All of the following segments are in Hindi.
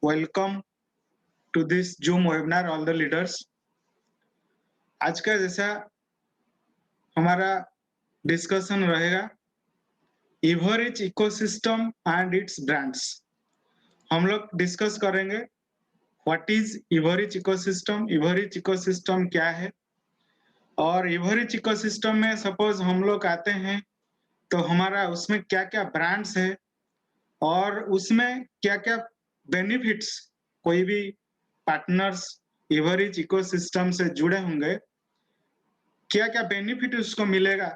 Welcome to this Zoom webinar, all the leaders. आज का जैसा हमारा डिस्कशन रहेगा इवरिच इकोसिस्टम एंड इट्स ब्रांड्स। हम लोग डिस्कस करेंगे व्हाट इज इवरिच इकोसिस्टम, इवरिच इकोसिस्टम क्या है, और इवरिच इकोसिस्टम में सपोज हम लोग आते हैं तो हमारा उसमें क्या क्या ब्रांड्स है और उसमें क्या क्या बेनिफिट्स कोई भी पार्टनर्स इवरिच इकोसिस्टम से जुड़े होंगे, क्या क्या बेनिफिट उसको मिलेगा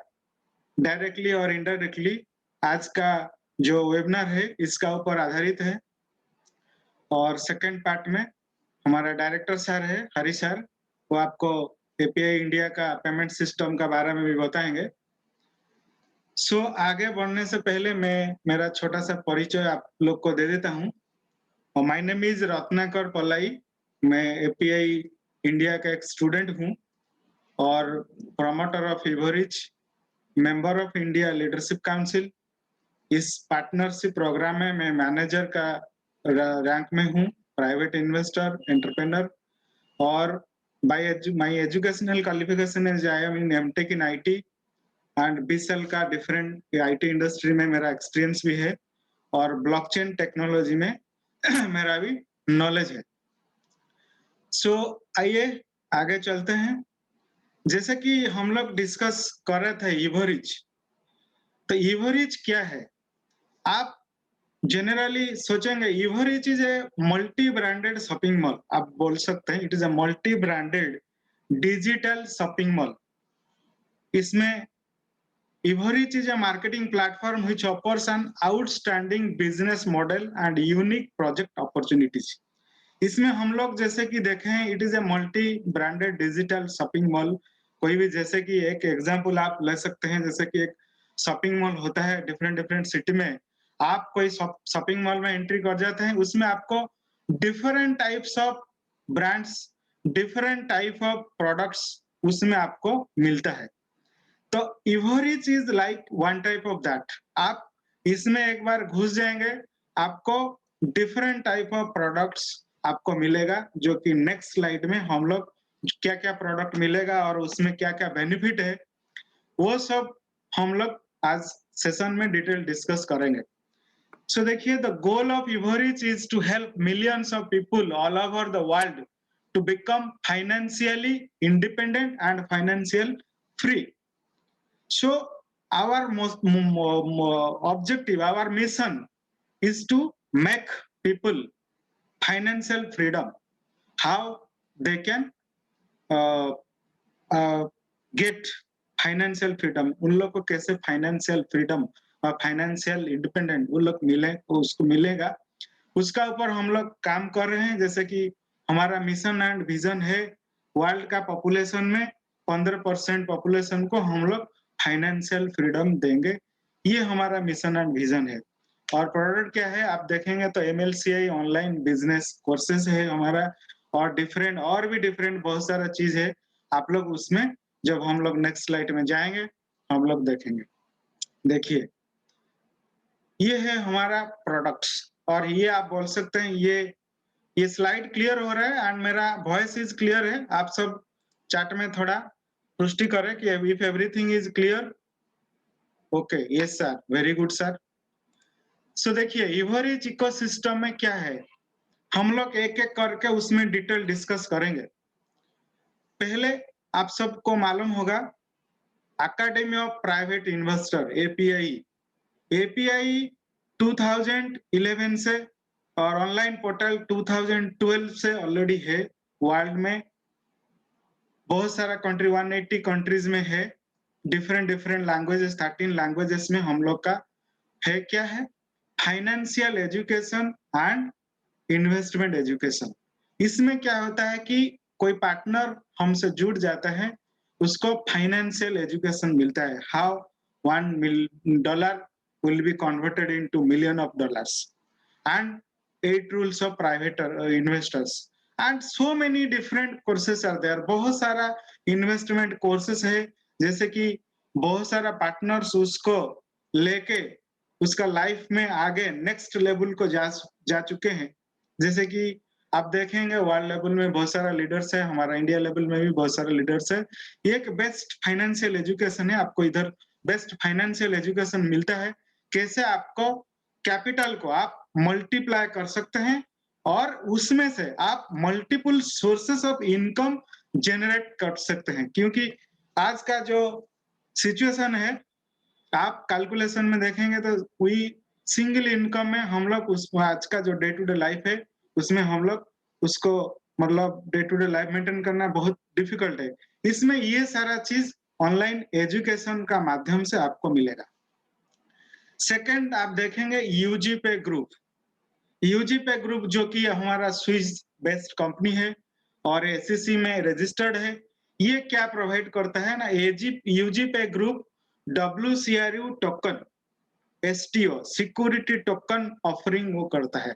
डायरेक्टली और इनडायरेक्टली, आज का जो वेबिनार है इसका ऊपर आधारित है। और सेकंड पार्ट में हमारा डायरेक्टर सर है हरी सर, वो आपको एपीआई इंडिया का पेमेंट सिस्टम का बारे में भी बताएंगे। सो आगे बढ़ने से पहले मैं मेरा छोटा सा परिचय आप लोग को दे देता हूँ। My name is Ratnakar Palai, मैं एपीआई इंडिया का एक स्टूडेंट हूँ और promoter of Everich, member of India leadership council. इस पार्टनरशिप प्रोग्राम में मैं मैनेजर का रैंक में हूँ, प्राइवेट इन्वेस्टर, एंटरप्रेन्योर। और my educational qualification is I am in MTech in IT and 20 साल का डिफरेंट आईटी इंडस्ट्री में मेरा एक्सपीरियंस भी है और ब्लॉकचेन टेक्नोलॉजी में मेरा भी नॉलेज है। सो आइए आगे चलते हैं। जैसे कि हम लोग डिस्कस कर रहे थे इवरिच, तो इवरिच क्या है? आप जनरली सोचेंगे Everich is a multi branded shopping mall. आप बोल सकते हैं it is a multi branded digital shopping mall. इसमें Everich is a marketing platform which offers an outstanding business model and unique project opportunities. इसमें हम लोग जैसे कि देखें it is a multi branded digital shopping mall. कोई भी जैसे कि एक एग्जांपल आप ले सकते हैं, जैसे कि एक शॉपिंग मॉल होता है डिफरेंट डिफरेंट सिटी में। आप कोई शॉपिंग मॉल में एंट्री कर जाते हैं, उसमें आपको different types of brands, different type of products उसमें आपको मिलता है। तो Everich is like one type of that. आप इसमें एक बार घुस जाएंगे, आपको डिफरेंट टाइप ऑफ प्रोडक्ट्स आपको मिलेगा, जो कि नेक्स्ट स्लाइड में हम लोग क्या क्या प्रोडक्ट मिलेगा और उसमें क्या क्या बेनिफिट है वो सब हम लोग आज सेशन में डिटेल डिस्कस करेंगे। सो देखिए, the goal of Everich is to help millions of people all over the world to become financially independent and financial free. So our objective, our mission is to make people financial freedom. How they can get financial freedom, उन लोग को कैसे फाइनेंशियल फ्रीडम और फाइनेंशियल इंडिपेंडेंट उन लोग मिले, उसको मिलेगा, उसका ऊपर हम लोग काम कर रहे हैं। जैसे कि हमारा मिशन एंड विजन है वर्ल्ड का पॉपुलेशन में 15% पॉपुलेशन को हम लोग फाइनेंशियल फ्रीडम देंगे। ये हमारा मिशन एंड विजन है। और प्रोडक्ट क्या है आप देखेंगे तो MLCI ऑनलाइन बिजनेस कोर्सेज है हमारा, और डिफरेंट और भी डिफरेंट बहुत सारा चीज है। आप लोग उसमें जब हम लोग नेक्स्ट स्लाइड में जाएंगे हम लोग देखेंगे। देखिए, ये है हमारा प्रोडक्ट्स, और ये आप बोल सकते हैं ये स्लाइड क्लियर हो रहा है एंड मेरा वॉइस इज क्लियर है। आप सब चैट में थोड़ा पुष्टि करें कि if everything is clear. Okay, yes sir, very good sir. So देखिए, इवरिच इकोसिस्टम में क्या है, हम लोग एक एक करके उसमें डिटेल डिस्कस करेंगे। पहले आप सबको मालूम होगा academy of private investor API 2011 से और ऑनलाइन पोर्टल 2012 से ऑलरेडी है। वर्ल्ड में बहुत सारा कंट्री 180 कंट्रीज में है, डिफरेंट डिफरेंट लैंग्वेजेस, 13 लैंग्वेजेस में हम लोग का है। क्या है? Financial education and investment education. इसमें क्या होता है कि कोई पार्टनर हमसे जुड़ जाता है, उसको फाइनेंशियल एजुकेशन मिलता है। How $1 will be converted into million of dollars, and 8 rules of private investors, and so many different courses are there। बहुत सारा इन्वेस्टमेंट कोर्सेस है, जैसे कि बहुत सारा पार्टनर्स उसको लेके उसका लाइफ में आगे नेक्स्ट लेवल को जा चुके हैं। जैसे कि आप देखेंगे वर्ल्ड लेवल में बहुत सारा लीडर्स है, हमारा इंडिया लेवल में भी बहुत सारे लीडर्स है। ये एक बेस्ट फाइनेंशियल एजुकेशन है, आपको इधर बेस्ट फाइनेंशियल एजुकेशन मिलता है। कैसे आपको कैपिटल को आप मल्टीप्लाई कर सकते हैं और उसमें से आप multiple sources of income generate कर सकते हैं, क्योंकि आज का जो सिचुएशन है, आप कैलकुलेशन में देखेंगे तो कोई सिंगल इनकम में हम लोग उस आज का जो डे टू डे लाइफ है उसमें हम लोग उसको मतलब day to day life maintain करना बहुत डिफिकल्ट है। इसमें ये सारा चीज ऑनलाइन एजुकेशन का माध्यम से आपको मिलेगा। सेकंड आप देखेंगे UG Pay group. UG Pay group जो कि हमारा स्विस बेस्ड कंपनी है और एससीसी में रजिस्टर्ड है। ये क्या प्रोवाइड करता है ना, UG Pay group WCRU token STO security token offering वो करता है।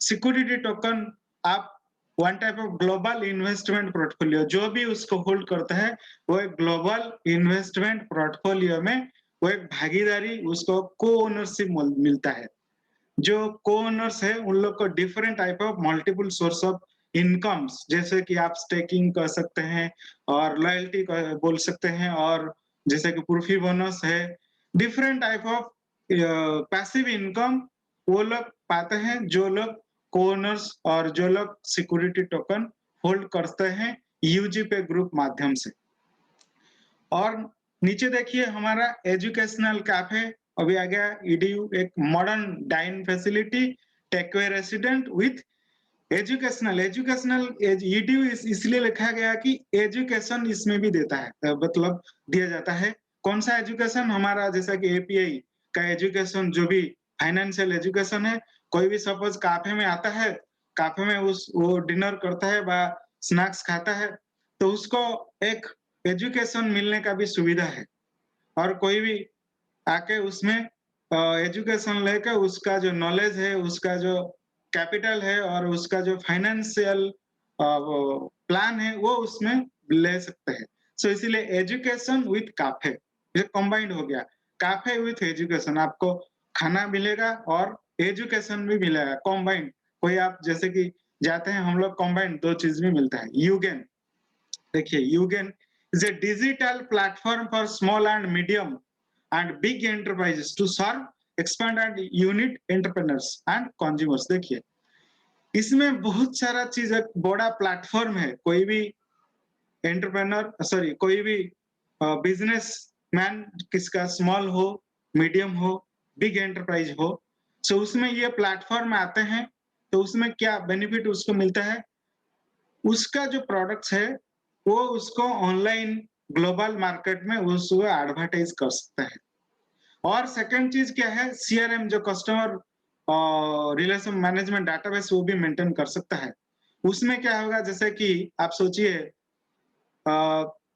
सिक्योरिटी टोकन आप one type of global investment portfolio, जो भी उसको होल्ड करता है वो एक ग्लोबल इन्वेस्टमेंट पोर्टफोलियो में वो एक भागीदारी उसको को ओनरशिप मिलता है। जो को ओनर्स है उन लोग को different type of multiple source of incomes, जैसे कि आप स्टेकिंग कर सकते हैं और लॉयल्टी बोल सकते हैं, और जैसे कि प्रूफी बोनस है, different type of passive income वो लोग पाते हैं जो लोग को ओनर्स और जो लोग सिक्योरिटी टोकन होल्ड करते हैं यूजी पे ग्रुप माध्यम से। और नीचे देखिए हमारा एजुकेशनल कैफे अभी आ गया EDU, एक modern dine facility takeaway resident with educational EDU इसलिए लिखा गया कि एजुकेशन इसमें भी देता है, मतलब दिया जाता है। कौन सा एजुकेशन? हमारा जैसा कि API का एजुकेशन, जो भी फाइनेंशियल एजुकेशन है। कोई भी सपोज काफे में आता है, काफे में वो डिनर करता है व स्नैक्स खाता है, तो उसको एक एजुकेशन मिलने का भी सुविधा है। और कोई भी आके उसमें एजुकेशन लेकर उसका जो नॉलेज है, उसका जो कैपिटल है और उसका जो फाइनेंशियल प्लान है वो उसमें ले सकते हैं। सो इसीलिए एजुकेशन विथ काफे ये कंबाइंड हो गया। काफे विथ एजुकेशन, आपको खाना मिलेगा और एजुकेशन भी मिलेगा कंबाइंड। कोई आप जैसे कि जाते हैं हम लोग, कंबाइंड दो चीज भी मिलता है। यूगेन, देखिए Eugene is a digital platform for small and medium and big enterprises to serve expand and unit entrepreneurs and consumers। देखिए इसमें बहुत सारा चीज, एक बड़ा प्लेटफॉर्म है। कोई भी कोई भी बिजनेस मैन, किसका स्मॉल हो, मीडियम हो, बिग एंटरप्राइज हो, सो उसमें ये प्लेटफॉर्म आते हैं। तो उसमें क्या बेनिफिट उसको मिलता है? उसका जो प्रोडक्ट्स है वो उसको ऑनलाइन ग्लोबल मार्केट में उसको एडवर्टाइज कर सकता है। और सेकंड चीज क्या है? CRM जो कस्टमर रिलेशन मैनेजमेंट डाटाबेस, वो भी मेंटेन कर सकता है। उसमें क्या होगा, जैसे कि आप सोचिए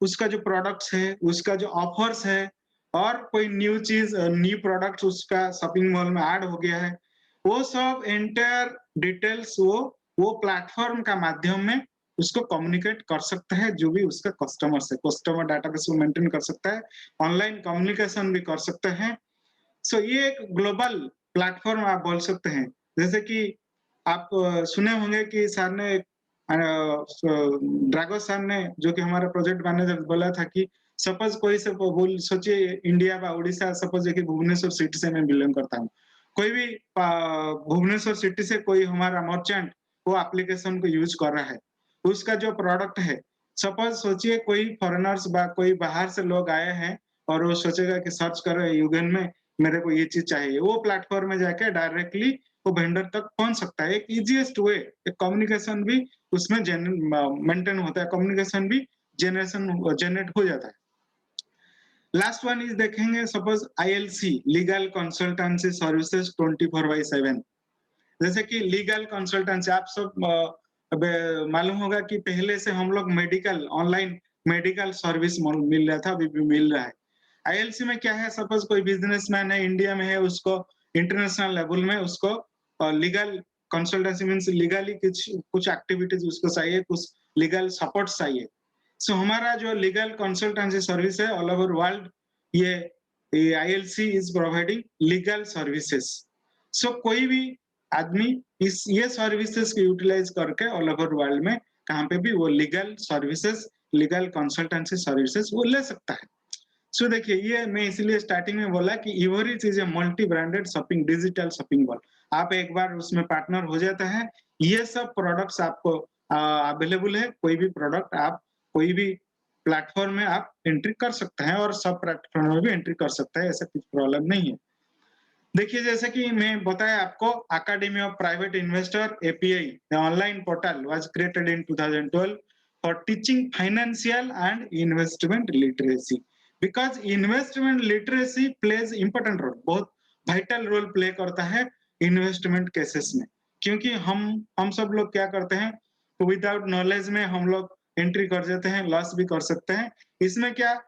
उसका जो प्रोडक्ट्स है, उसका जो ऑफर्स है, और कोई न्यू चीज न्यू प्रोडक्ट उसका शॉपिंग मॉल में ऐड हो गया है, वो सब एंटायर डिटेल्स वो प्लेटफॉर्म का माध्यम में उसको कम्युनिकेट कर सकता है। जो भी उसका कस्टमर से कस्टमर डाटाबेस को मेंटेन कर सकता है, ऑनलाइन कम्युनिकेशन भी कर सकते हैं। सो ये एक ग्लोबल प्लेटफॉर्म आप बोल सकते हैं। जैसे कि आप सुने होंगे कि सर ने ड्रागो सर ने, जो कि हमारा प्रोजेक्ट मैनेजर, बोला था कि सपोज कोई से बोल सोचिए इंडिया बा उड़ीसा, सपोज कि भुवनेश्वर सिटी से मैं बिलोंग करता हूँ। कोई भी भुवनेश्वर सिटी से कोई हमारा मर्चेंट वो एप्लीकेशन को यूज कर रहा है, उसका जो प्रोडक्ट है, सपोज सोचिए कोई फॉरेनर्स बा कोई बाहर से लोग आए हैं और वो सोचेगा कि सर्च कर रहे युगन में मेरे को ये चीज चाहिए, वो प्लेटफॉर्म में जाके डायरेक्टली वो वेंडर तक पहुंच सकता है। एक इजीएस्ट वे, एक कम्युनिकेशन भी उसमें मेंटेन होता है, कम्युनिकेशन भी जनरेट हो जाता है। लास्ट वन इज देखेंगे, suppose ILC legal consultancy services 24/7। जैसे कि लीगल कंसल्टेंसी आप सब मालूम होगा कि पहले से हम लोग मेडिकल ऑनलाइन मेडिकल सर्विस मिल रहा था, अभी भी मिल रहा है। ILC में क्या है, सपोज कोई बिजनेसमैन है इंडिया में है, उसको इंटरनेशनल लेवल में उसको लीगल कंसल्टेंसी मींस लीगली कुछ एक्टिविटीज उसको चाहिए, कुछ लीगल सपोर्ट चाहिए। सो हमारा जो लीगल कंसल्टेंसी सर्विस है ऑल ओवर वर्ल्ड, ये ILC is providing legal services. So कोई भी आदमी इस ये सर्विसेज को यूटिलाइज करके ऑल ओवर वर्ल्ड में कहाँ पे भी वो legal services, legal consultancy services वो ले सकता है। सो देखिए, ये मैं इसलिए स्टार्टिंग में बोला कि Everich is a multi branded shopping digital shopping mall. आप एक बार उसमें पार्टनर हो जाते हैं, ये सब प्रोडक्ट्स आपको अवेलेबल है। कोई भी प्रोडक्ट आप कोई भी प्लेटफॉर्म में आप एंट्री कर सकते हैं और सब प्लेटफॉर्म में भी एंट्री कर सकते हैं, ऐसा कुछ प्रॉब्लम नहीं है। देखिए, जैसे कि मैं बताया आपको, academy of private investor API online portal was created in 2012 for teaching financial and investment literacy, because investment literacy plays important role, बहुत वाइटल रोल प्ले करता है इन्वेस्टमेंट केसेस में। क्योंकि हम सब लोग क्या करते हैं, विदाउट नॉलेज में हम लोग एंट्री कर जाते हैं, लॉस भी कर सकते हैं। इसमें क्या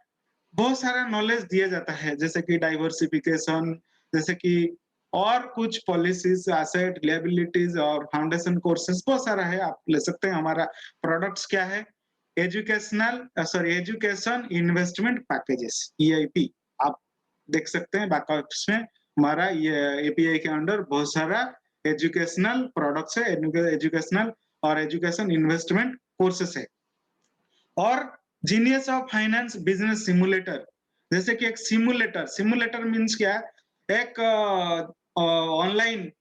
बहुत सारा नॉलेज दिया जाता है, जैसे कि डाइवर्सिफिकेशन, जैसे कि और कुछ पॉलिसीज, एसेट, लिएबिलिटीज और फाउंडेशन कोर्सेज बहुत सारा है, आप ले सकते हैं। हमारा प्रोडक्ट्स क्या है, एजुकेशन इन्वेस्टमेंट पैकेजेस, ईआईपी, आप देख सकते हैं बैक ऑफिस में हमारा ये एपीआई के अंडर बहुत सारा एजुकेशनल प्रोडक्ट्स है, एजुकेशनल और एजुकेशन इन्वेस्टमेंट कोर्सेस है। और genius of finance business simulator, जैसे कि एक सिमुलेटर, सिमुलेटर मीन्स क्या, एक ऑनलाइन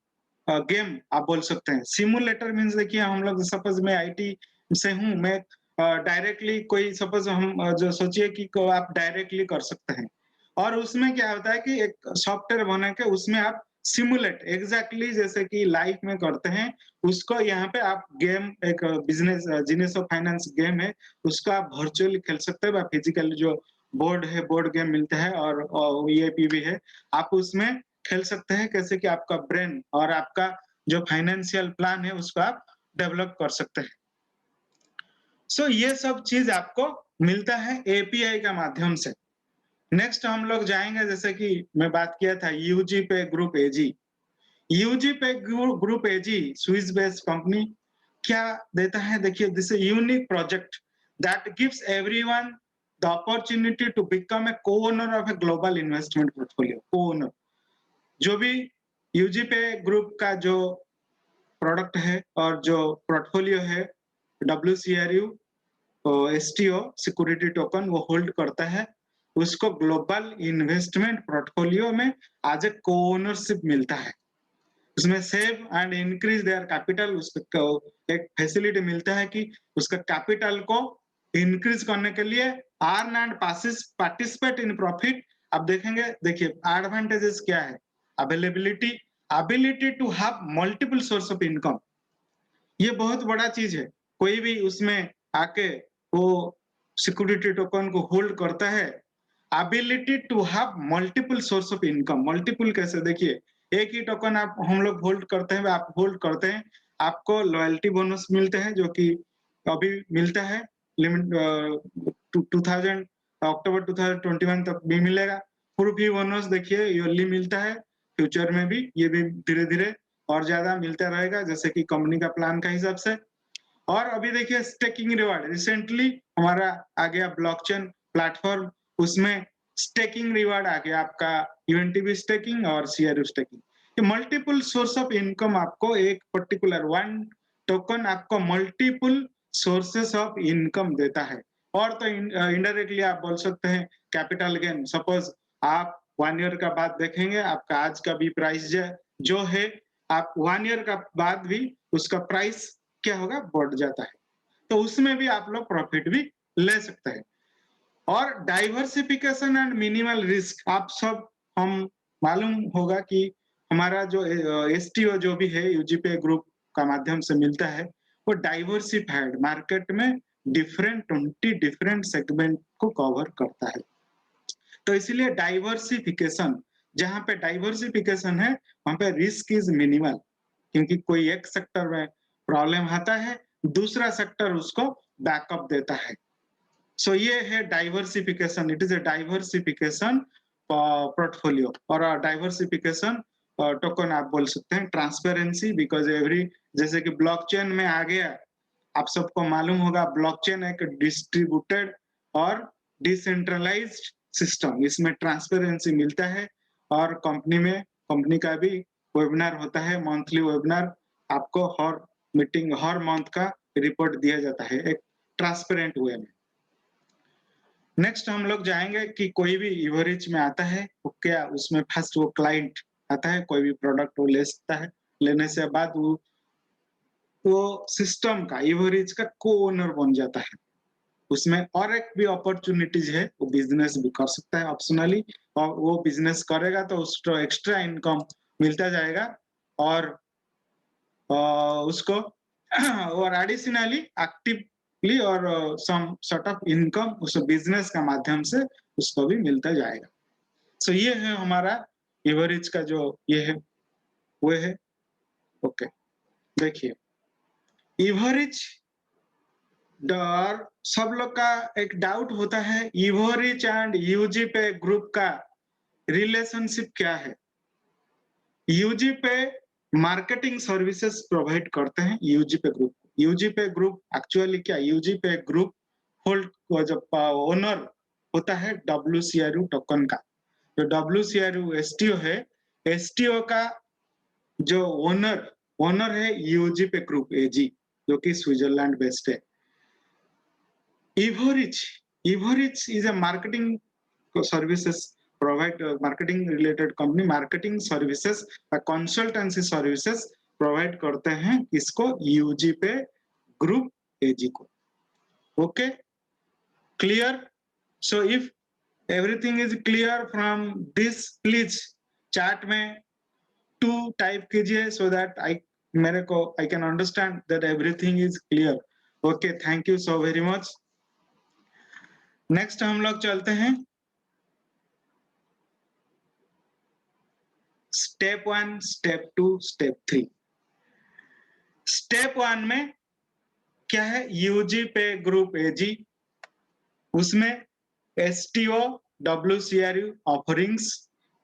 गेम आप बोल सकते हैं। सिमुलेटर मीन्स देखिए, हम लोग सपोज मैं आईटी से हूँ, मैं डायरेक्टली कोई सपोज हम जो सोचिए कि को आप डायरेक्टली कर सकते हैं, और उसमें क्या होता है कि एक सॉफ्टवेयर बना के उसमें आप सिमुलेट एग्जैक्टली जैसे कि लाइफ में करते हैं, उसको यहाँ पे आप गेम, एक business genius of finance game है, उसको आप वर्चुअली खेल सकते हैं। फिजिकल जो बोर्ड है, बोर्ड गेम मिलता है, और ईएपी भी है, आप उसमें खेल सकते हैं, कैसे कि आपका ब्रेन और आपका जो फाइनेंशियल प्लान है उसको आप डेवलप कर सकते हैं। सो ये सब चीज आपको मिलता है एपीआई का माध्यम से। नेक्स्ट हम लोग जाएंगे, जैसे कि मैं बात किया था UG Pay Group AG. UG Pay Group AG Swiss based company क्या देता है, देखिए, this unique project that gives everyone the opportunity to become a co-owner of a global investment portfolio. Co-owner, जो भी यूजी पे ग्रुप का जो प्रोडक्ट है और जो पोर्टफोलियो है, WCRU STO सिक्योरिटी टोकन वो होल्ड करता है, उसको ग्लोबल इन्वेस्टमेंट पोर्टफोलियो में आज ए को-ओनरशिप मिलता है। उसमें save and increase their capital, उसको एक फैसिलिटी मिलता है कि उसका कैपिटल को इंक्रीज करने के लिए earn and participate in profit. आप देखेंगे, देखिए एडवांटेजेस क्या है, availability, ability to have multiple source of income, ये बहुत बड़ा चीज है। कोई भी उसमें आके वो सिक्योरिटी टोकन को होल्ड करता है, ability to have multiple source of income. Multiple कैसे, देखिए, एक ही टोकन आप हम लोग होल्ड करते हैं, आप होल्ड करते हैं, आपको लॉयल्टी बोनस मिलते हैं, जो कि अभी मिलता है, लिमिट 2000 अक्टूबर 2021 तक भी मिलेगा। प्रूफ ही बोनस देखिए ईयरली मिलता है, फ्यूचर में भी ये भी धीरे धीरे और ज्यादा मिलता रहेगा, जैसे कि कंपनी का प्लान का हिसाब से। और अभी देखिए स्टेकिंग रिवार्ड, रिसेंटली हमारा आ गया ब्लॉकचेन प्लेटफॉर्म, उसमें स्टेकिंग रिवार्ड आ गया आपका, यूएनटीबी स्टेकिंग और सीआरयू स्टेकिंग। ये मल्टीपल सोर्स ऑफ इनकम आपको, एक पर्टिकुलर वन टोकन आपको मल्टीपल सोर्सेस ऑफ इनकम देता है। और तो इनडायरेक्टली आप बोल सकते हैं कैपिटल गेन। सपोज आप 1 ईयर का बाद देखेंगे, आपका आज का भी प्राइस जो है, आप 1 ईयर का बाद भी उसका प्राइस क्या होगा, बढ़ जाता है, तो उसमें भी आप लोग प्रॉफिट भी ले सकते हैं। और डाइवर्सिफिकेशन एंड मिनिमल रिस्क, आप सब हम मालूम होगा कि हमारा जो एसटीओ जो भी है यूजीपे ग्रुप का माध्यम से मिलता है, वो डाइवर्सिफाइड मार्केट में डिफरेंट 20 डिफरेंट सेगमेंट को कवर करता है। तो इसलिए डाइवर्सिफिकेशन, जहां पे डाइवर्सिफिकेशन है वहां पे रिस्क इज मिनिमल, क्योंकि कोई एक सेक्टर में प्रॉब्लम आता है, दूसरा सेक्टर उसको बैकअप देता है। सो ये है diversification, it is a diversification portfolio और डाइवर्सिफिकेशन टोकन आप बोल सकते हैं। ट्रांसपेरेंसी, बिकॉज एवरी, जैसे कि ब्लॉकचेन में आ गया, आप सबको मालूम होगा ब्लॉकचेन एक डिस्ट्रीब्यूटेड और डिसेंट्रलाइज्ड सिस्टम, इसमें ट्रांसपेरेंसी मिलता है और कंपनी का भी वेबिनार होता है, मंथली वेबिनार। आपको हर मीटिंग, हर मंथ का रिपोर्ट दिया जाता है एक ट्रांसपेरेंट वे में। नेक्स्ट हम लोग जाएंगे कि कोई भी इवरिच में आता है वो क्या, उसमें फर्स्ट वो क्लाइंट आता है, कोई भी प्रोडक्ट वो ले सकता है। लेने से बाद वो सिस्टम का, इवरिच का को ओनर बन जाता है। उसमें और एक भी अपॉर्चुनिटीज है, वो बिजनेस भी कर सकता है ऑप्शनली, और वो बिजनेस करेगा तो उसको एक्स्ट्रा इनकम मिलता जाएगा, और उसको और एडिशनली एक्टिवली और सम सॉर्ट ऑफ इनकम उस बिजनेस का माध्यम से उसको भी मिलता जाएगा। सो ये है हमारा एवरेज का जो ये है वो है। ओके, देखिए एवरेज डर सब लोग का एक डाउट होता है, average and UG Pay group का रिलेशनशिप क्या है। यूजी पे मार्केटिंग सर्विसेज प्रोवाइड करते हैं UG Pay group. UG Pay group actually क्या, यूजी पे ग्रुप होल्ड जब ओनर होता है WCRU टोकन का। जो WCRU एसटीओ है, एसटीओ का जो ओनर है यूजी पे ग्रुप एजी, जो कि स्विट्जरलैंड बेस्ड है। Everich is a marketing services provide marketing related company, marketing services consultancy services provide करते हैं इसको यूजी पे ग्रुप एजी को। Okay, clear. So if everything is clear from this, please chat में 2 टाइप कीजिए सो दैट मेरे को I can understand that everything is clear. Okay, thank you so very much. Next हम लोग चलते हैं स्टेप 1, स्टेप 2, स्टेप 3। स्टेप 1 में क्या है, यूजी पे ग्रुप एजी, उसमें एसटीओ WCRU ऑफरिंग्स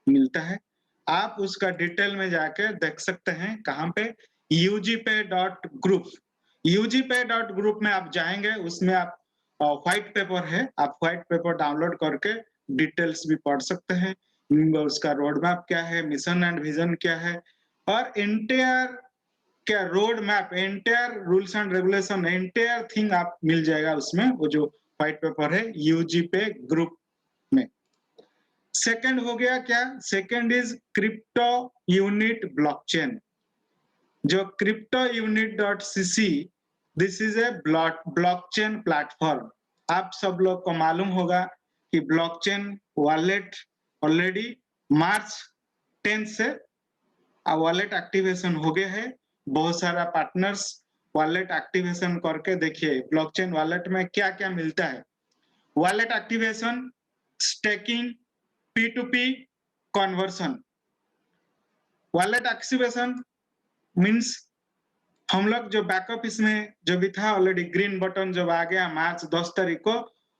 मिलता है। आप उसका डिटेल में जाकर देख सकते हैं कहां पे, ugpay.group। ugpay.group में आप जाएंगे, उसमें आप व्हाइट पेपर है, आप व्हाइट पेपर डाउनलोड करके डिटेल्स भी पढ़ सकते हैं। उसका रोड मैप क्या है, मिशन एंड विजन क्या है, और एंटायर क्या road map, entire rules and regulation, entire thing आप मिल जाएगा उसमें, वो जो व्हाइट पेपर है यूजी पे ग्रुप में। सेकंड हो गया क्या, second is crypto unit blockchain. जो crypto unit .cc, this is a blockchain platform. आप सब लोग को मालूम होगा कि ब्लॉकचेन वॉलेट ऑलरेडी मार्च 10 से वॉलेट एक्टिवेशन हो गया है। बहुत सारा पार्टनर्स वॉलेट एक्टिवेशन करके देखिए ब्लॉकचेन वॉलेट में क्या क्या मिलता है। Wallet activation, staking, P2P conversion. Wallet activation means हम लोग जो बैकअप इसमें जो भी था ऑलरेडी, ग्रीन बटन जब आ गया मार्च 10 तारीख को,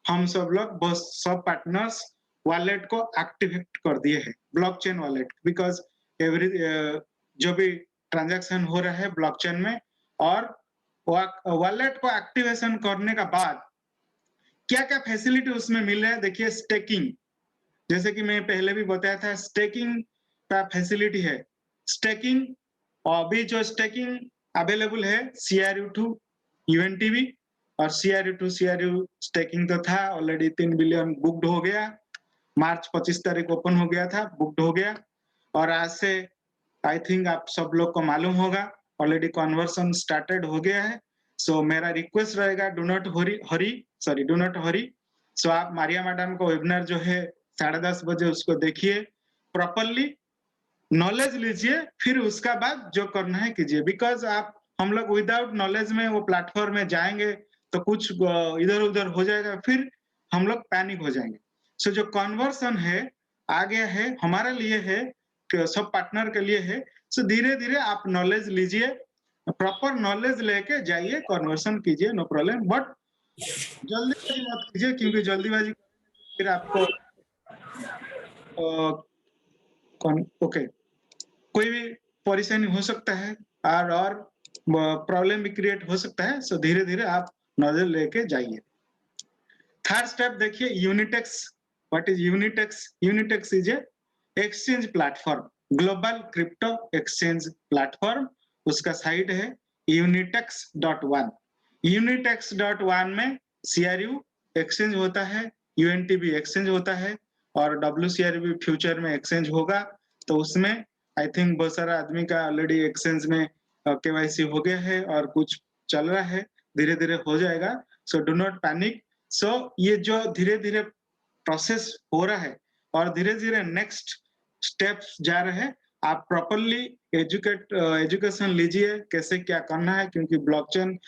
हम सब लोग बस सब पार्टनर्स वॉलेट को एक्टिवेट कर दिए हैं, ब्लॉकचेन वॉलेट, बिकॉज एवरी जो भी ट्रांजैक्शन हो रहा है ब्लॉकचेन में। और वॉलेट को एक्टिवेशन करने का बाद क्या क्या फैसिलिटी उसमें मिल रहा है, देखिए स्टेकिंग, जैसे कि मैं पहले भी बताया था, स्टेकिंग का फैसिलिटी है। स्टेकिंग, अभी जो स्टेकिंग अवेलेबल है CRU2 UNTV, और CRU2 CRU स्टेकिंग तो था ऑलरेडी, 3 बिलियन बुक्ड हो गया, मार्च 25 तारीख ओपन हो गया था, बुक्ड हो गया। और आज से आई थिंक आप सब लोग को मालूम होगा ऑलरेडी कन्वर्सन स्टार्टेड हो गया है। सो मेरा रिक्वेस्ट रहेगा, डू नॉट हरी। सो आप मारिया मैडम को वेबिनार जो है 10:30 बजे उसको देखिए, प्रॉपरली नॉलेज लीजिए, फिर उसका बाद जो करना है कीजिए। बिकॉज आप हम लोग विदाउट नॉलेज में वो प्लेटफॉर्म में जाएंगे तो कुछ इधर उधर हो जाएगा, फिर हम लोग पैनिक हो जाएंगे। सो जो कन्वर्सन है आ गया है, हमारे लिए है, सब पार्टनर के लिए है। सो धीरे धीरे आप नॉलेज लीजिए, प्रॉपर नॉलेज लेके जाइए, कन्वर्सन कीजिए, नो प्रॉब्लम, बट जल्दीबाजी मत कीजिए, क्योंकि जल्दीबाजी फिर आपको ओके कोई भी परेशानी हो सकता है, और प्रॉब्लम भी क्रिएट हो सकता है। सो धीरे धीरे आप नॉलेज लेके जाइए। थर्ड स्टेप देखिए Unitex. What is Unitex? Unitex is a exchange platform. Global crypto exchange platform, उसका साइट है unitex.1। unitex.1 में CRU एक्सचेंज होता है, UNTB एक्सचेंज होता है और WCRU भी फ्यूचर में एक्सचेंज होगा। तो उसमें आई थिंक बहुत सारा आदमी का ऑलरेडी एक्सचेंज में KYC हो गया है और कुछ चल रहा है, धीरे धीरे हो जाएगा। So do not panic. So ये जो धीरे धीरे प्रोसेस हो रहा है और धीरे धीरे नेक्स्ट स्टेप्स जा रहे हैं, आप प्रॉपरली एजुकेशन लीजिए कैसे क्या करना है, क्योंकि ब्लॉकचेन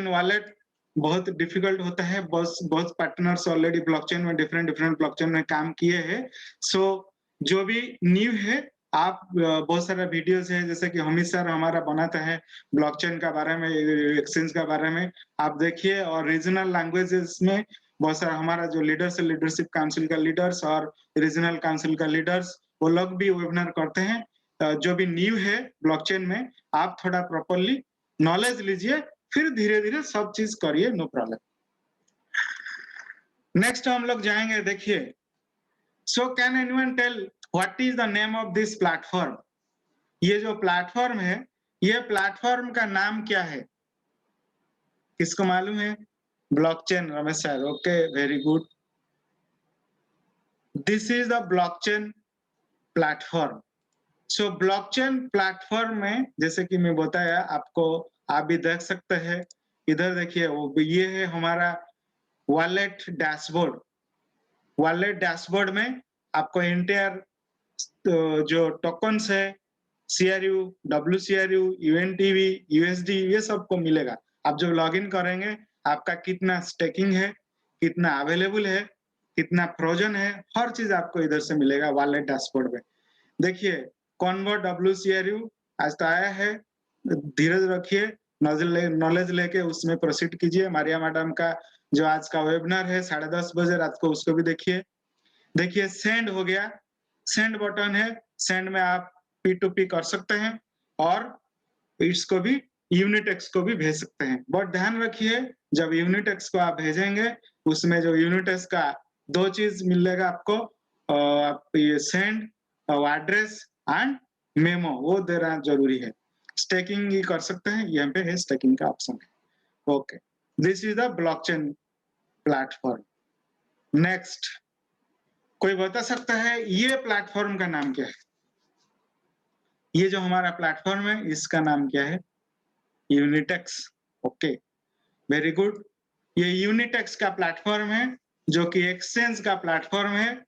वॉलेट बहुत डिफिकल्ट होता है। बहुत पार्टनर्स ऑलरेडी ब्लॉकचेन में डिफरेंट ब्लॉकचेन में काम किए हैं। सो जो भी न्यू है, आप बहुत सारा वीडियोस है जैसे कि हमीद सर हमारा बनाता है ब्लॉकचेन का बारे में, एक्सचेंज का बारे में, आप देखिए। और रीजनल लैंग्वेजेस में बहुत सारा हमारा जो लीडर्स है, लीडरशिप काउंसिल का लीडर्स और रीजनल काउंसिल का लीडर्स, वो लोग भी वेबिनार करते हैं। जो भी न्यू है ब्लॉकचेन में, आप थोड़ा प्रॉपरली नॉलेज लीजिए, फिर धीरे धीरे सब चीज करिए, नो प्रॉब्लम। नेक्स्ट हम लोग जाएंगे, देखिए। So can anyone tell what is the name of this platform? ये जो प्लेटफॉर्म है, ये प्लेटफॉर्म का नाम क्या है? किसको मालूम है? Blockchain, Ramesh sir. Okay, very good. This is the blockchain platform. So blockchain platform में जैसे कि मैं बताया आपको, आप भी देख सकते हैं, इधर देखिए, वो ये है हमारा वॉलेट डैशबोर्ड। वॉलेट डैशबोर्ड में आपको इंटायर जो टोकन्स है, CRU, WCRU, UNTB, USD, ये सबको मिलेगा। आप जब लॉगिन करेंगे, आपका कितना स्टेकिंग है, कितना अवेलेबल है, कितना फ्रोजन है, हर चीज आपको इधर से मिलेगा वॉलेट डैशबोर्ड में। देखिए, कॉन्वर्ट WCRU आज तो आया है, धीरज रखिए, नॉलेज लेके उसमें प्रोसीड कीजिए। मारिया मैडम का जो आज का वेबिनार है 10:30 बजे रात को, उसको भी देखिए। देखिए, सेंड हो गया, सेंड बटन है, सेंड में आप P2P कर सकते हैं और इसको भी यूनिटेक्स को भी भेज सकते हैं। बट ध्यान रखिए, जब यूनिटेक्स को आप भेजेंगे, उसमें जो यूनिटेक्स का 2 चीज मिलेगा आपको, आप ये सेंड एड्रेस एंड मेमो, वो देना जरूरी है। स्टेकिंग ही कर सकते हैं, यहाँ पे है स्टेकिंग का ऑप्शन है। Okay, this is the blockchain platform. Next, कोई बता सकता है ये प्लेटफॉर्म का नाम क्या है? ये जो हमारा प्लेटफॉर्म है, इसका नाम क्या है? यूनिटेक्स। Okay, very good. ये यूनिटेक्स का प्लेटफॉर्म है, जो कि एक्सचेंज का प्लेटफॉर्म है।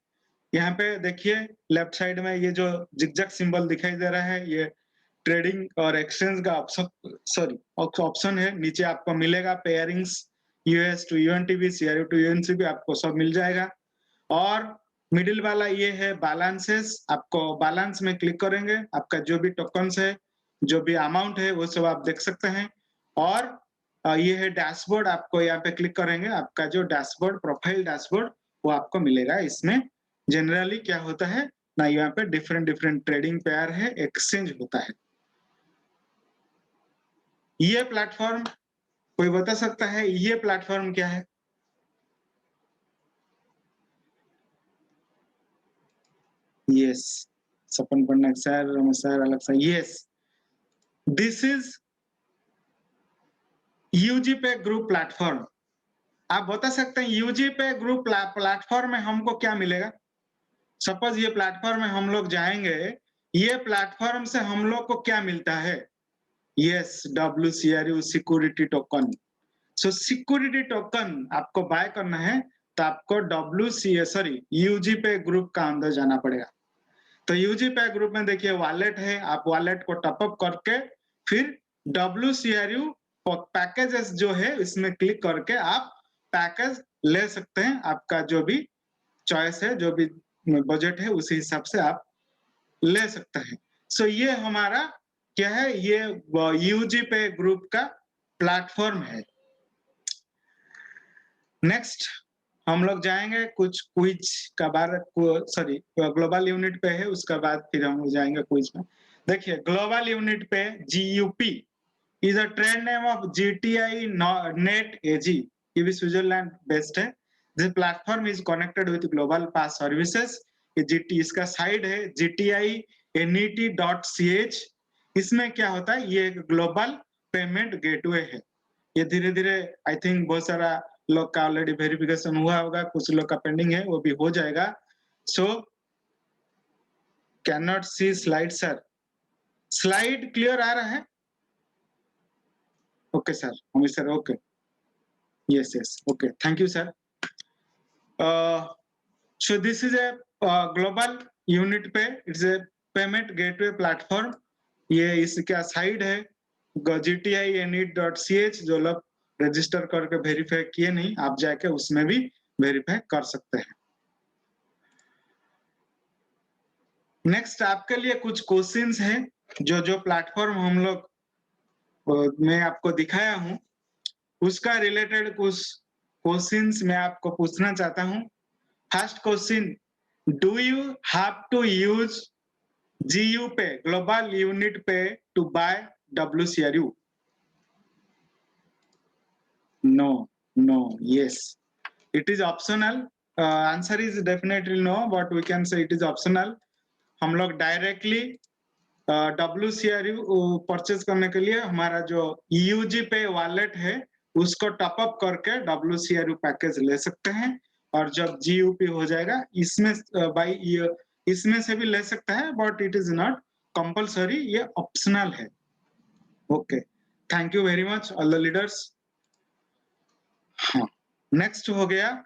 यहाँ पे देखिए, लेफ्ट साइड में ये जो जिगजैग सिंबल दिखाई दे रहा है, ये ट्रेडिंग और एक्सचेंज का ऑप्शन है। नीचे आपको मिलेगा pairings, US to UNTB, CRU to UNCB, आपको सब मिल जाएगा। और मिडिल वाला ये है बैलेंसेस। आपको बैलेंस में क्लिक करेंगे, आपका जो भी टोकन्स है, जो भी अमाउंट है, वो सब आप देख सकते हैं। और ये है डैशबोर्ड, आपको यहाँ पे क्लिक करेंगे, आपका जो डैशबोर्ड, प्रोफाइल डैशबोर्ड, वो आपको मिलेगा। इसमें जनरली क्या होता है ना, यहाँ पे डिफरेंट ट्रेडिंग पेयर है, एक्सचेंज होता है। ये प्लेटफॉर्म, कोई बता सकता है ये प्लेटफॉर्म क्या है? यस, सपन पन्ना सर, रमेश सर, अलग sir. Yes, this is UGPay group platform. आप बता सकते हैं UGPay ग्रुप प्लेटफॉर्म में हमको क्या मिलेगा? सपोज ये प्लेटफॉर्म में हम लोग जाएंगे, ये प्लेटफॉर्म से हम लोग को क्या मिलता है? Yes, WCRU security token. सो सिक्योरिटी टोकन आपको बाय करना है, तो आपको UGPay ग्रुप का अंदर जाना पड़ेगा। तो UGPay ग्रुप में देखिए वॉलेट है, आप वॉलेट को टॉपअप करके फिर WCRU पैकेजेस जो है इसमें क्लिक करके आप पैकेज ले सकते हैं। आपका जो भी चॉइस है, जो भी बजट है, उसी हिसाब से आप ले सकते हैं। सो ये हमारा क्या है? ये UGPay ग्रुप का प्लेटफॉर्म है। नेक्स्ट हम लोग जाएंगे कुछ क्विज का बारे, सॉरी ग्लोबल यूनिट पे है, उसका बाद फिर हम लोग जाएंगे क्विज में। देखिए, ग्लोबल यूनिट पे GUP is a trend name of GTI net AG, ये भी स्विट्जरलैंड बेस्ड है। This platform is connected with global pass services. ये जीटी इसका साइड है gti.net.ch। इसमें क्या होता है, ये एक ग्लोबल पेमेंट गेटवे है। ये धीरे धीरे आई थिंक बहुत सारा लोग का ऑलरेडी वेरिफिकेशन हुआ होगा, कुछ लोग का पेंडिंग है, वो भी हो जाएगा। So can not see slide sir, slide clear आ रहा है? Okay sir, Amit sir, okay, yes yes, okay, thank you sir. So this is a global unit pay, it's a payment gateway platform. ये इसका साइड है gti.net.ch। जो लोग रजिस्टर करके वेरीफाई किए नहीं, आप जाके उसमें भी वेरीफाई कर सकते हैं। नेक्स्ट आपके लिए कुछ क्वेश्चंस हैं, जो प्लेटफॉर्म हम लोग मैं आपको दिखाया हूं उसका रिलेटेड कुछ क्वेश्चंस मैं आपको पूछना चाहता हूं। First question, do you have to use GU pay, global unit pay, to buy WCRU? No, no, yes, it is optional. Answer is definitely no, but we can say it is optional. हम लोग डायरेक्टली WCRU परचेज करने के लिए हमारा जो EUG पे वॉलेट है उसको टॉपअप करके WCRU पैकेज ले सकते हैं, और जब GUP हो जाएगा इसमें इसमें से भी ले सकता है, but it is not compulsory, ये ऑप्शनल है। Okay, thank you very much all the leaders. हाँ, नेक्स्ट हो गया,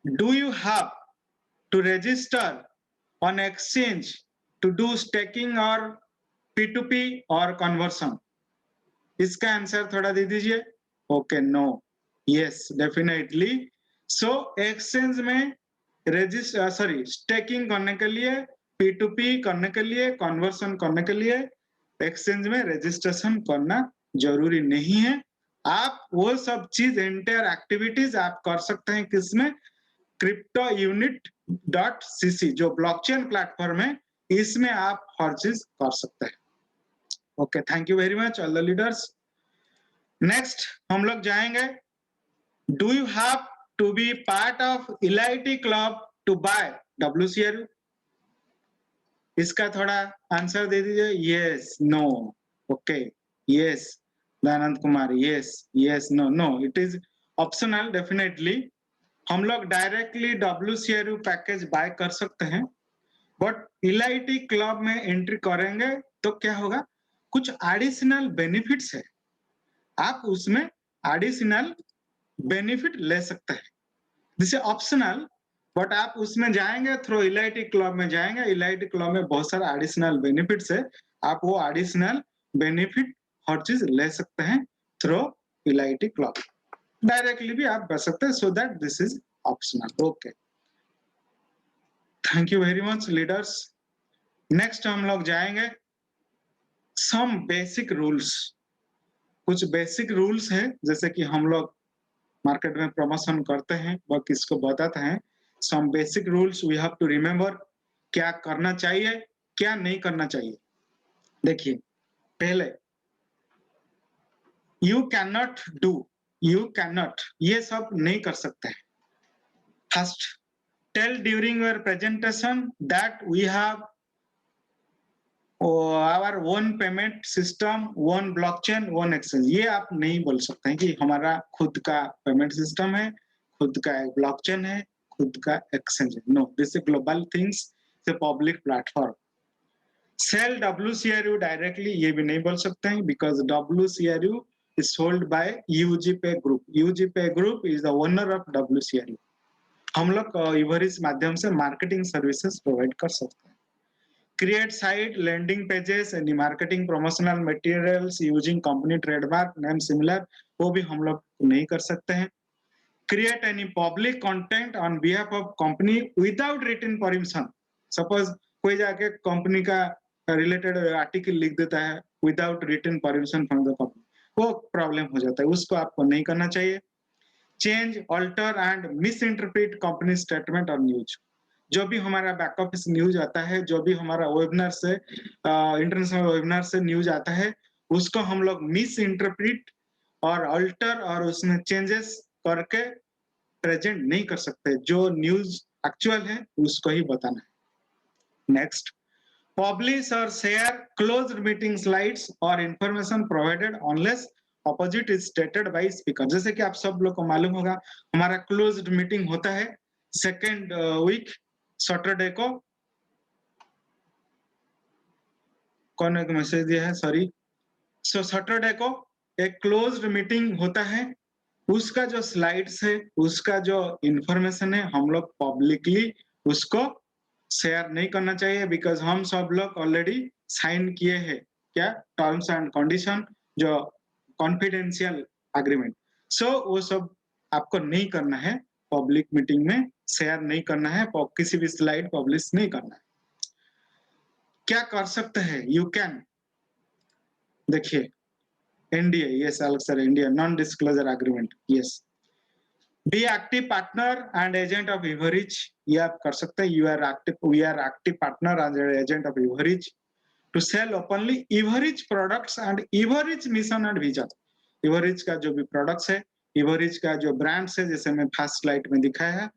do you have to register on exchange to do staking और P2P और कन्वर्सन? इसका आंसर थोड़ा दे दीजिए। Okay, no, yes, definitely. So exchange में स्टेकिंग करने के लिए, P2P करने के लिए, कन्वर्सन करने के लिए एक्सचेंज में रजिस्ट्रेशन करना जरूरी नहीं है। आप वो सब चीज एंटायर एक्टिविटीज आप कर सकते हैं किसमें, cryptounit.cc जो ब्लॉकचेन प्लेटफॉर्म है, इसमें आप हर चीज कर सकते हैं। Okay, thank you very much all the leaders. Next हम लोग जाएंगे, do you have to be part of Elite club to buy WCRU? इसका थोड़ा आंसर दे दीजिए। Yes, no, okay, yes, Dayanand Kumar, yes, yes, no, no, it is optional. Definitely हम लोग डायरेक्टली WCRU पैकेज बाय कर सकते हैं, बट Elite क्लब में एंट्री करेंगे तो क्या होगा, कुछ एडिशनल बेनिफिट्स है, आप उसमें एडिशनल बेनिफिट ले सकते हैं। दिस इज ऑप्शनल, बट आप उसमें जाएंगे थ्रू Elite क्लब में जाएंगे, Elite क्लब में बहुत सारा एडिशनल बेनिफिट्स है, आप वो एडिशनल बेनिफिट हर चीज ले सकते हैं थ्रू Elite क्लब। डायरेक्टली भी आप कर सकते हैं, so that this is optional. Okay, thank you very much leaders. Next हम लोग जाएंगे सम बेसिक रूल्स। कुछ बेसिक रूल्स है, जैसे कि हम लोग मार्केट में प्रमोशन करते हैं वह किसको बताते हैं। Some basic rules we have to remember, क्या करना चाहिए क्या नहीं करना चाहिए। देखिए, पहले you can not do, you can not, ये सब नहीं कर सकते हैं। First, tell during your presentation that we have our own payment system, own blockchain, own exchange. ये आप नहीं बोल सकते हैं कि हमारा खुद का पेमेंट सिस्टम है, खुद का एक ब्लॉकचेन है, खुद का एक्सचेंज है। No, this is global things, it's a public platform. Sell WCRU directly, ये भी नहीं बोल सकते हैं, because WCRU is sold by UGPay Group. UGPay Group is the owner of WCRU. हम लोग इवरिस माध्यम से मार्केटिंग सर्विसेज प्रोवाइड कर सकते हैं। Create site, landing pages, any marketing promotional materials using company trademark, name similar, वो भी हम लोग नहीं कर सकते हैं। Create any public content on behalf of company without written permission. Suppose कोई जाके कंपनी का रिलेटेड आर्टिकल लिख देता है without written permission from the company, वो प्रॉब्लम हो जाता है, उसको आपको नहीं करना चाहिए। Change, alter and misinterpret company statement और न्यूज। जो भी हमारा बैक ऑफिस न्यूज आता है, जो भी हमारा वेबिनार से इंटरनेशनल वेबिनार से न्यूज आता है, उसको हम लोग मिस इंटरप्रेट और अल्टर और उसमें चेंजेस करके प्रेजेंट नहीं कर सकते, जो न्यूज एक्चुअल है उसको ही बताना है। नेक्स्ट, पब्लिश और शेयर क्लोज्ड मीटिंग स्लाइड्स और information provided unless opposite is stated by speaker. जैसे कि आप सब लोग को मालूम होगा, हमारा क्लोज्ड मीटिंग होता है सेकेंड वीक सैटरडे को। कौन एक मैसेज दिया है, सॉरी। सो सैटरडे को एक क्लोज्ड मीटिंग होता है, उसका जो स्लाइड्स है, उसका जो इंफॉर्मेशन है, हम लोग पब्लिकली उसको शेयर नहीं करना चाहिए, बिकॉज हम सब लोग ऑलरेडी साइन किए हैं क्या, टर्म्स एंड कंडीशन, जो कॉन्फिडेंशियल एग्रीमेंट। सो वो सब आपको नहीं करना है, पब्लिक मीटिंग में शेयर नहीं करना है, किसी भी स्लाइड पब्लिश नहीं करना है। क्या कर सकते हैं, यू कैन, देखिए एनडीए, यस अलग sir, NDA non disclosure agreement, yes. Be active partner and agent of average, ये आप कर सकते हैं। You are active, we are active partner and agent of average to sell openly average products and average mission and vision. Average का जो भी प्रोडक्ट्स है, एवरेज का जो ब्रांड्स है, जैसे मैं फर्स्ट स्लाइड में दिखाया है,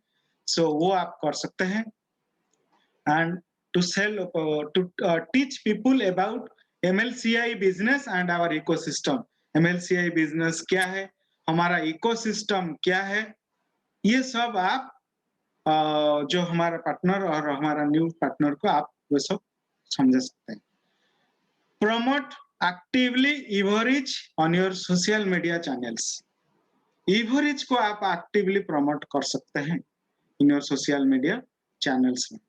सो वो आप कर सकते हैं। And to sell, to teach people about MLCI business and our ecosystem. MLCI business क्या है, हमारा इकोसिस्टम क्या है, ये सब आप जो हमारा पार्टनर और हमारा न्यू पार्टनर को आप वो सब समझा सकते हैं। Promote actively average on your social media channels. Average को आप एक्टिवली प्रमोट कर सकते हैं in your social media channels में।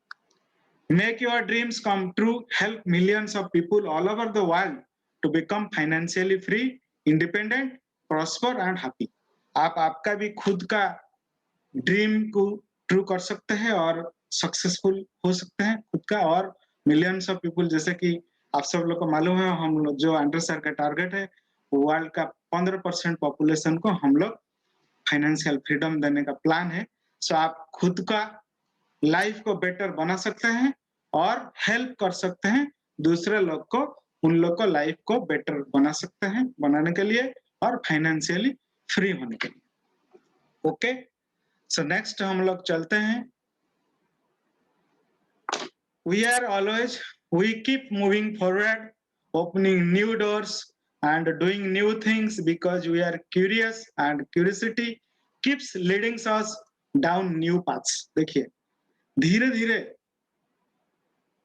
Make your dreams come true. Help millions of people all over the world to become financially free, independent, prosper and happy. आप आपका भी खुद का ड्रीम को ट्रू कर सकते हैं और सक्सेसफुल हो सकते हैं खुद का, और मिलियंस ऑफ पीपल, जैसे कि आप सब लोग को मालूम है, हम लोग जो अंडर सर का टारगेट है, वर्ल्ड का 15% पॉपुलेशन को हम लोग फाइनेंशियल फ्रीडम देने का प्लान है। सो आप खुद का लाइफ को बेटर बना सकते हैं और हेल्प कर सकते हैं दूसरे लोग को, उन लोग को लाइफ को बेटर बना सकते हैं, बनाने के लिए और फाइनेंशियली फ्री होने के लिए। ओके, सो नेक्स्ट हम लोग चलते हैं। We are always, we keep moving forward, opening new doors and doing new things because we are curious and curiosity keeps leading us down new paths। देखिए धीरे धीरे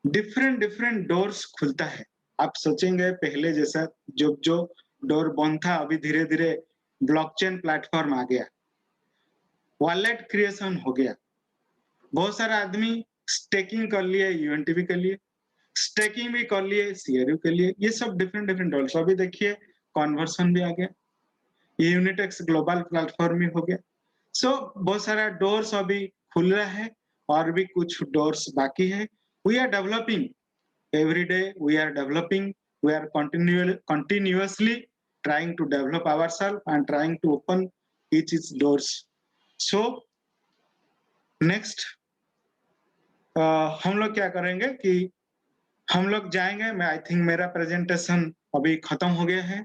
डिफरेंट डोर्स खुलता है। आप सोचेंगे पहले जैसा जो डोर बंद था, अभी धीरे धीरे ब्लॉकचेन प्लेटफॉर्म आ गया, वॉलेट क्रिएशन हो गया, बहुत सारे आदमी स्टेकिंग कर लिए यूएनटीबी के लिए, स्टेकिंग भी कर लिए सीआरयू के लिए, ये सब डिफरेंट डोर्स। अभी देखिए कन्वर्सन भी आ गया, यूनिटेक्स ग्लोबल प्लेटफॉर्म भी हो गया। सो बहुत सारा डोर्स अभी खुल रहा है और भी कुछ डोर्स बाकी है। We are developing every day. We are developing. We are continuously trying to develop ourselves and trying to open each doors. So next हम लोग क्या करेंगे कि हम लोग जाएंगे, मैं आई थिंक मेरा प्रेजेंटेशन अभी खत्म हो गया है।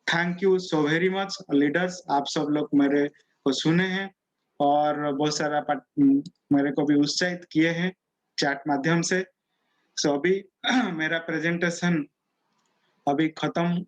Thank you so very much leaders, आप सब लोग मेरे को सुने हैं और बहुत सारा मेरे को भी उत्साहित किए हैं चैट माध्यम से। सो अभी मेरा प्रेजेंटेशन अभी खत्म